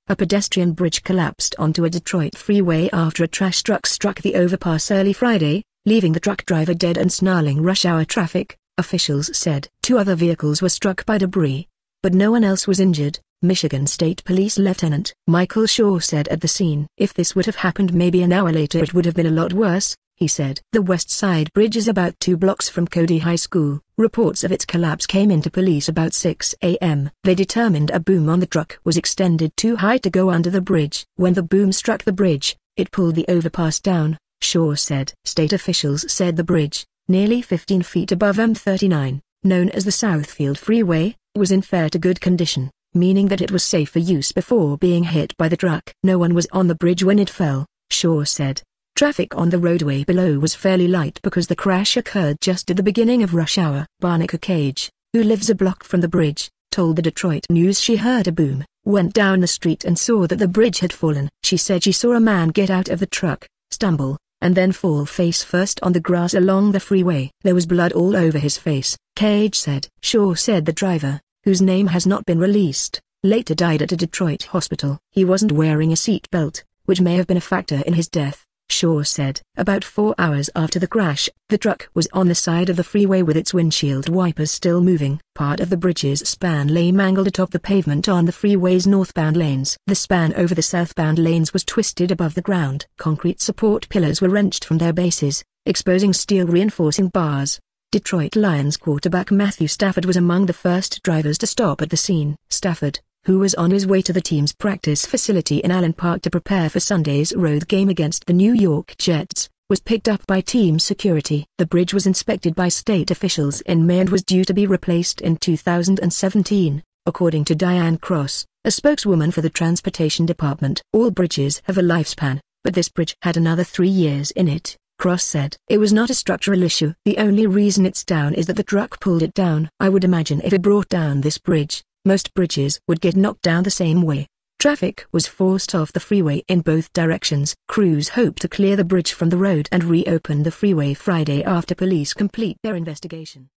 A pedestrian bridge collapsed onto a Detroit freeway after a trash truck struck the overpass early Friday, leaving the truck driver dead and snarling rush hour traffic, officials said. 2 other vehicles were struck by debris, but no one else was injured, Michigan State Police Lieutenant Michael Shaw said at the scene. If this would have happened maybe an hour later it would have been a lot worse, he said. The West Side Bridge is about 2 blocks from Cody High School. Reports of its collapse came into police about 6 a.m. They determined a boom on the truck was extended too high to go under the bridge. When the boom struck the bridge, it pulled the overpass down, Shaw said. State officials said the bridge, nearly 15 feet above M39, known as the Southfield Freeway, was in fair to good condition, meaning that it was safe for use before being hit by the truck. No one was on the bridge when it fell, Shaw said. Traffic on the roadway below was fairly light because the crash occurred just at the beginning of rush hour. Barnica Cage, who lives a block from the bridge, told the Detroit News she heard a boom, went down the street and saw that the bridge had fallen. She said she saw a man get out of the truck, stumble, and then fall face first on the grass along the freeway. There was blood all over his face, Cage said. Shaw said the driver, whose name has not been released, later died at a Detroit hospital. He wasn't wearing a seat belt, which may have been a factor in his death, Shaw said. About 4 hours after the crash, the truck was on the side of the freeway with its windshield wipers still moving. Part of the bridge's span lay mangled atop the pavement on the freeway's northbound lanes. The span over the southbound lanes was twisted above the ground. Concrete support pillars were wrenched from their bases, exposing steel reinforcing bars. Detroit Lions quarterback Matthew Stafford was among the first drivers to stop at the scene. Stafford, who was on his way to the team's practice facility in Highland Park to prepare for Sunday's road game against the New York Jets, was picked up by team security. The bridge was inspected by state officials in May and was due to be replaced in 2017, according to Diane Cross, a spokeswoman for the Transportation Department. All bridges have a lifespan, but this bridge had another 3 years in it, Cross said. It was not a structural issue. The only reason it's down is that the truck pulled it down. I would imagine if it brought down this bridge, most bridges would get knocked down the same way. Traffic was forced off the freeway in both directions. Crews hope to clear the bridge from the road and reopen the freeway Friday after police complete their investigation.